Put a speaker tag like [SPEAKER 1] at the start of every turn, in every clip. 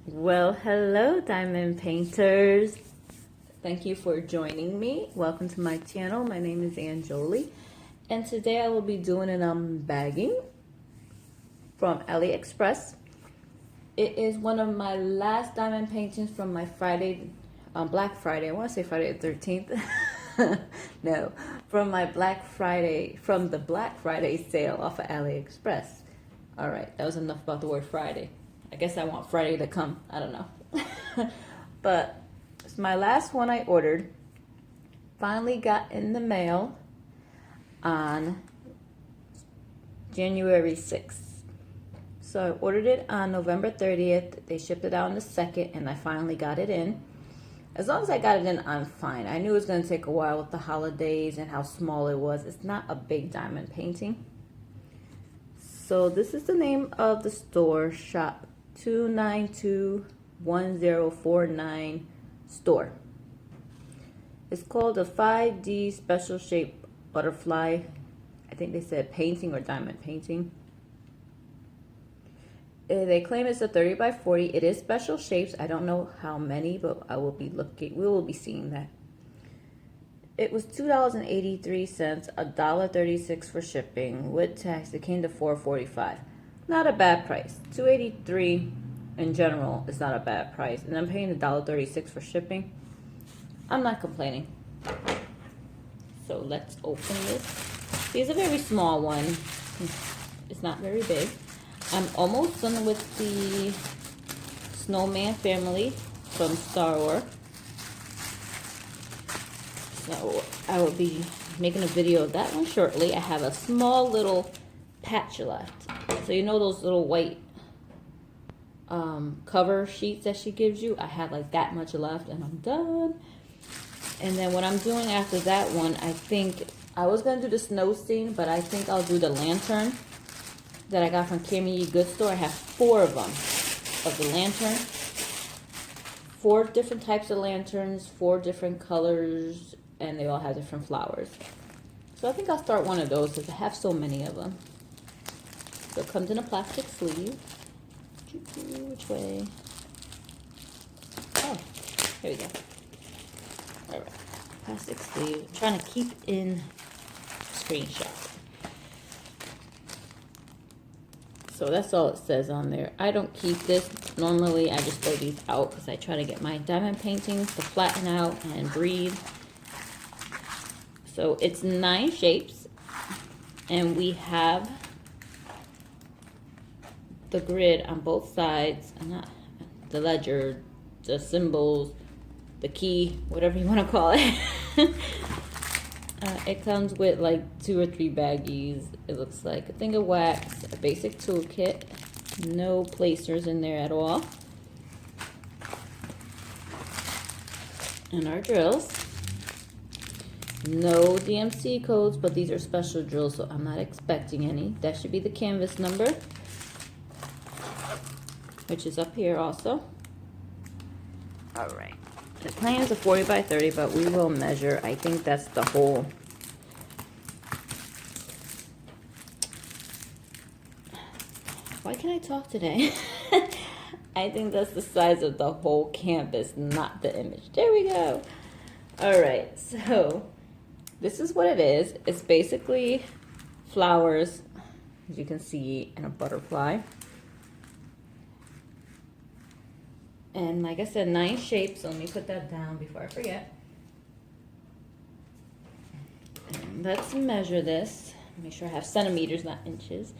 [SPEAKER 1] Well, hello, diamond painters. Thank you for joining me. Welcome to my channel. My name is Anjoli, and today I will be doing an unbagging from Aliexpress. It is one of my last diamond paintings from my Black Friday. I want to say Friday the 13th. No, from the Black Friday sale off of Aliexpress. All right, that was enough about the word Friday. I guess I want Friday to come. I don't know. But it's my last one I ordered. Finally got in the mail on January 6th. So I ordered it on November 30th. They shipped it out on the 2nd, and I finally got it in. As long as I got it in, I'm fine. I knew it was going to take a while with the holidays and how small it was. It's not a big diamond painting. So this is the name of the store, Shop2921049 Store. It's called a 5D special shape butterfly. I think they said painting or diamond painting. They claim it's a 30 by 40. It is special shapes. I don't know how many, but we will be seeing that. It was $2.83, $1.36 for shipping. With tax, it came to $4.45. Not a bad price. $2.83 in general is not a bad price. And I'm paying $1.36 for shipping. I'm not complaining. So let's open this. It's a very small one. It's not very big. I'm almost done with the Snowman family from Star Wars. So I will be making a video of that one shortly. I have a small little patch left. So you know those little white cover sheets that she gives you? I have like that much left and I'm done. And then what I'm doing after that one, I think I was going to do the snow scene, but I think I'll do the lantern that I got from Kimmy Good Store. I have 4 of them, of the lantern. 4 different types of lanterns, 4 different colors, and they all have different flowers. So I think I'll start one of those because I have so many of them. So it comes in a plastic sleeve. Which way? Oh, here we go. All right, plastic sleeve. I'm trying to keep in screenshot. So that's all it says on there. I don't keep this. Normally, I just throw these out because I try to get my diamond paintings to flatten out and breathe. So it's 9 shapes, and we have the grid on both sides, not the ledger, the symbols, the key, whatever you want to call it. It comes with like 2 or 3 baggies. It looks like a thing of wax, a basic toolkit, no placers in there at all, and our drills. No DMC codes, but these are special drills, so I'm not expecting any. That should be the canvas number, which is up here also. All right. The plan is a 40 by 30, but we will measure. I think that's the whole. Why can't I talk today? I think that's the size of the whole canvas, not the image. There we go. All right, so this is what it is. It's basically flowers, as you can see, and a butterfly. And like I said, 9 shapes. So let me put that down before I forget. And let's measure this. Make sure I have centimeters, not inches.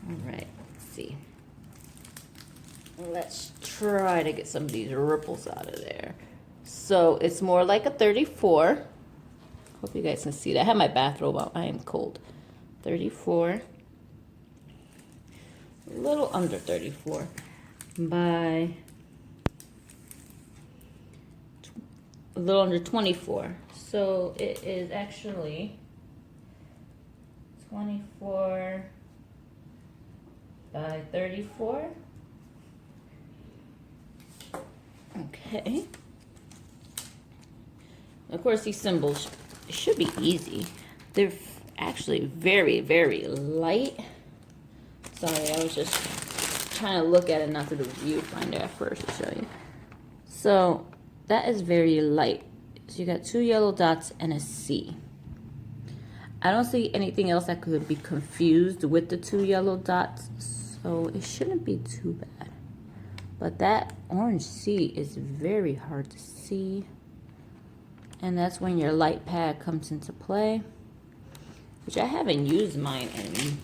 [SPEAKER 1] All right, let's see. Let's try to get some of these ripples out of there. So it's more like a 34. Hope you guys can see that. I have my bathrobe on. I am cold. 34. A little under 34 by a little under 24. So it is actually 24 by 34. Okay. Of course, these symbols should be easy. They're actually very, very light. Sorry, I was just trying to look at it, not to the viewfinder at first to show you. So that is very light. So you got 2 yellow dots and a C. I don't see anything else that could be confused with the 2 yellow dots, so it shouldn't be too bad. But that orange C is very hard to see, and that's when your light pad comes into play, which I haven't used mine in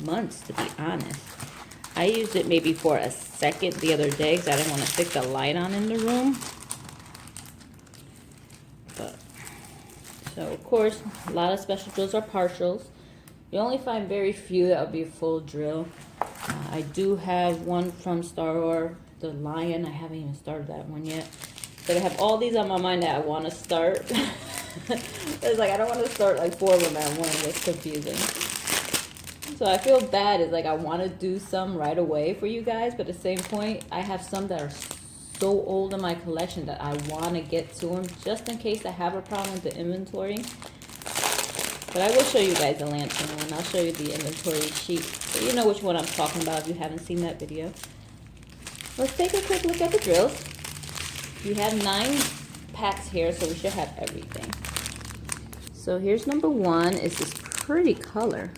[SPEAKER 1] months, to be honest. I used it maybe for a second the other day because I didn't want to stick the light on in the room. But so of course, a lot of special drills are partials. You only find very few that would be a full drill. I do have one from Star Wars, the Lion. I haven't even started that one yet. But I have all these on my mind that I want to start. It's like I don't want to start like 4 of them at once. It's confusing. So I feel bad. It's like I want to do some right away for you guys, but at the same point, I have some that are so old in my collection that I want to get to them just in case I have a problem with the inventory. But I will show you guys the lantern one. I'll show you the inventory sheet so you know which one I'm talking about if you haven't seen that video. Let's take a quick look at the drills. We have 9 packs here, so we should have everything. So here's number 1. It's this pretty color.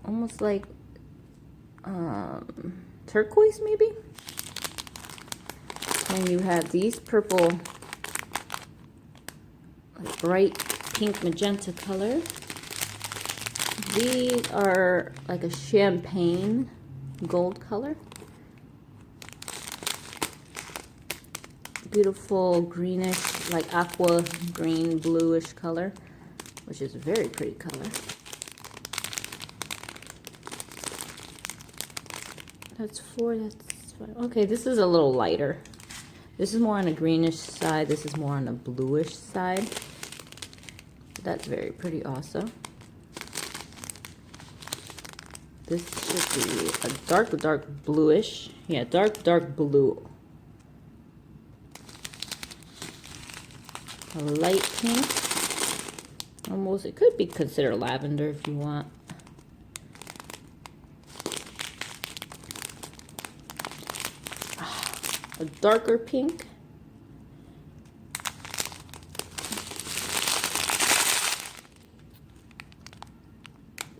[SPEAKER 1] Almost like turquoise maybe. And you have these purple, like bright pink magenta color. These are like a champagne gold color. Beautiful greenish, like aqua green bluish color, which is a very pretty color. That's 4, that's 5. Okay, this is a little lighter. This is more on the greenish side. This is more on the bluish side. That's very pretty also. This should be a dark bluish. Yeah, dark blue. A light pink. Almost, it could be considered lavender if you want. A darker pink.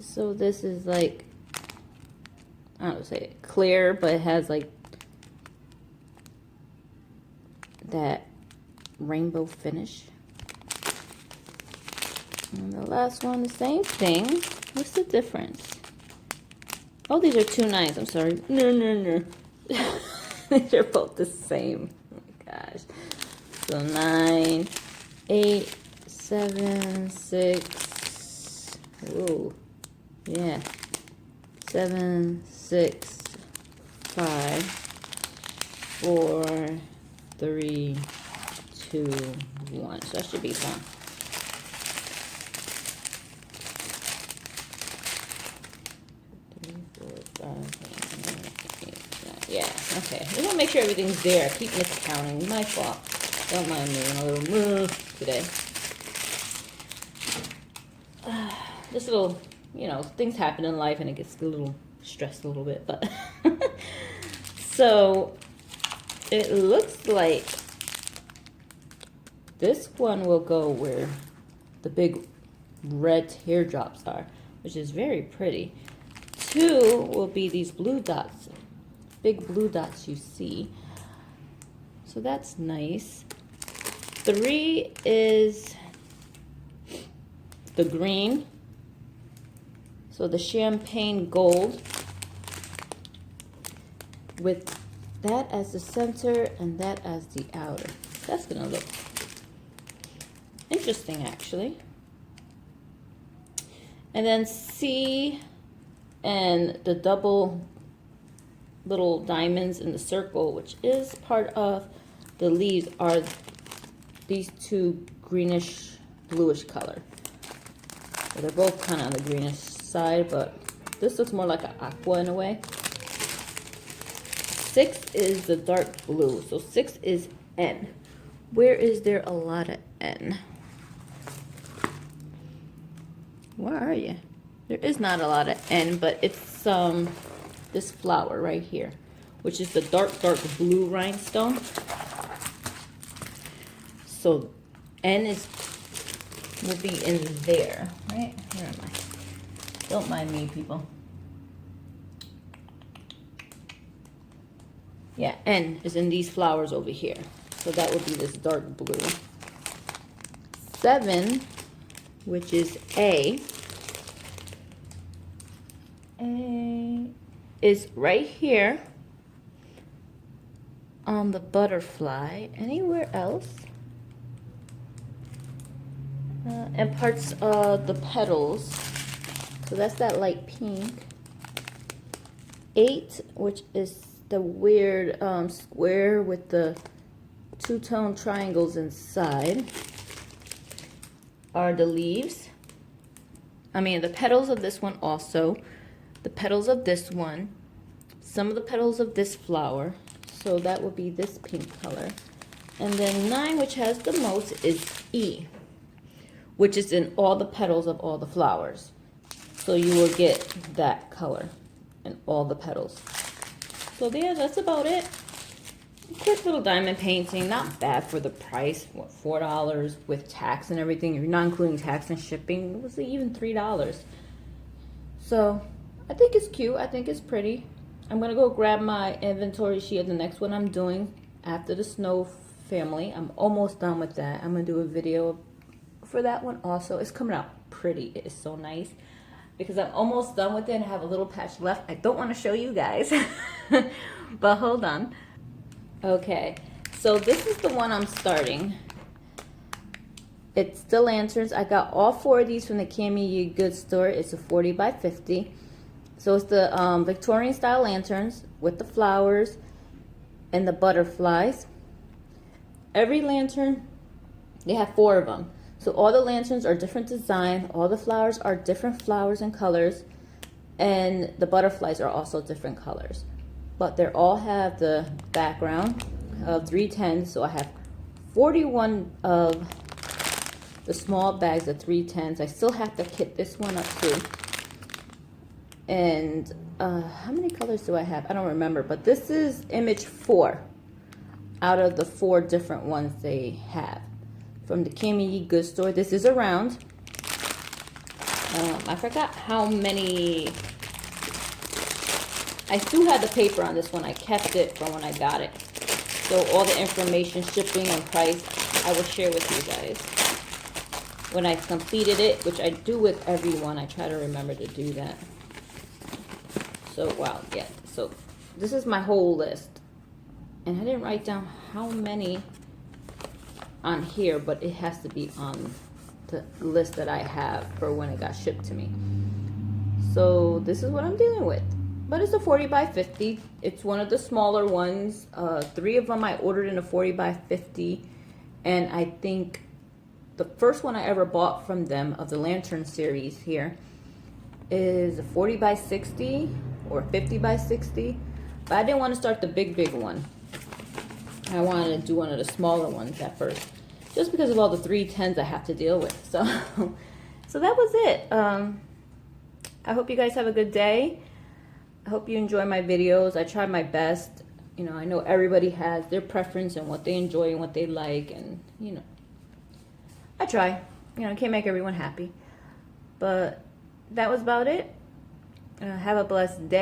[SPEAKER 1] So this is like, I don't know, say clear, but it has like that rainbow finish. And the last one, the same thing. What's the difference? Oh, these are 2 9s. I'm sorry. No. These are both the same. Oh my gosh. So 9, 8, 7, 6. Ooh. Yeah. 7, 6, 5, 4, 3, 2, 1. So that should be fun. Yeah, okay. We want to make sure everything's there. I keep miscounting. My fault. Don't mind me. I'm a little move today. Just little, you know, things happen in life and it gets a little stressed a little bit. But so it looks like this one will go where the big red teardrops are, which is very pretty. 2 will be these blue dots. Big blue dots you see. So that's nice. 3 is the green. So the champagne gold with that as the center and that as the outer. That's gonna look interesting actually. And then C and the double little diamonds in the circle, which is part of the leaves, are these 2 greenish bluish color. So they're both kind of on the greenish side, but this looks more like an aqua in a way. 6 is the dark blue, so 6 is N. Where is there a lot of N? Where are you? There is not a lot of N, but it's this flower right here, which is the dark blue rhinestone. So N will be in there, right? Where am I? Don't mind me, people. Yeah, N is in these flowers over here. So that would be this dark blue. 7, which is A is right here on the butterfly. Anywhere else? And parts of the petals. So that's that light pink. 8, which is the weird square with the two-tone triangles inside, are the leaves. I mean, the petals of this one also. The petals of this one. Some of the petals of this flower. So that would be this pink color. And then 9, which has the most, is E, which is in all the petals of all the flowers. So you will get that color in all the petals. So yeah, that's about it. Quick little diamond painting, not bad for the price. What, $4 with tax and everything? If you're not including tax and shipping, it was even $3. So I think it's cute. I think it's pretty. I'm gonna go grab my inventory sheet of the next one I'm doing after the snow family. I'm almost done with that. I'm gonna do a video for that one also. It's coming out pretty. It is so nice because I'm almost done with it and I have a little patch left. I don't want to show you guys, but hold on. Okay, so this is the one I'm starting. It's the lanterns. I got all 4 of these from the Cammy Goods store. It's a 40 by 50. So it's the Victorian style lanterns with the flowers and the butterflies. Every lantern, they have 4 of them. So all the lanterns are different design. All the flowers are different flowers and colors. And the butterflies are also different colors. But they all have the background of 310. So I have 41 of the small bags of 310s. I still have to kit this one up too. And how many colors do I have? I don't remember. But this is image 4 out of the 4 different ones they have from the Cammy Goods store. This is a round. I forgot how many. I still had the paper on this one. I kept it from when I got it. So all the information, shipping, and price, I will share with you guys. When I completed it, which I do with everyone, I try to remember to do that. So, wow, yeah. So this is my whole list. And I didn't write down how many on here, but it has to be on the list that I have for when it got shipped to me. So this is what I'm dealing with. But it's a 40 by 50. It's one of the smaller ones. 3 of them I ordered in a 40 by 50. And I think the first one I ever bought from them of the lantern series here is a 40 by 60 or 50 by 60. But I didn't want to start the big one. I wanted to do one of the smaller ones at first, just because of all the 310s I have to deal with. So, so that was it. I hope you guys have a good day. I hope you enjoy my videos. I try my best. You know, I know everybody has their preference and what they enjoy and what they like, and you know, I try. You know, I can't make everyone happy, but that was about it. Have a blessed day.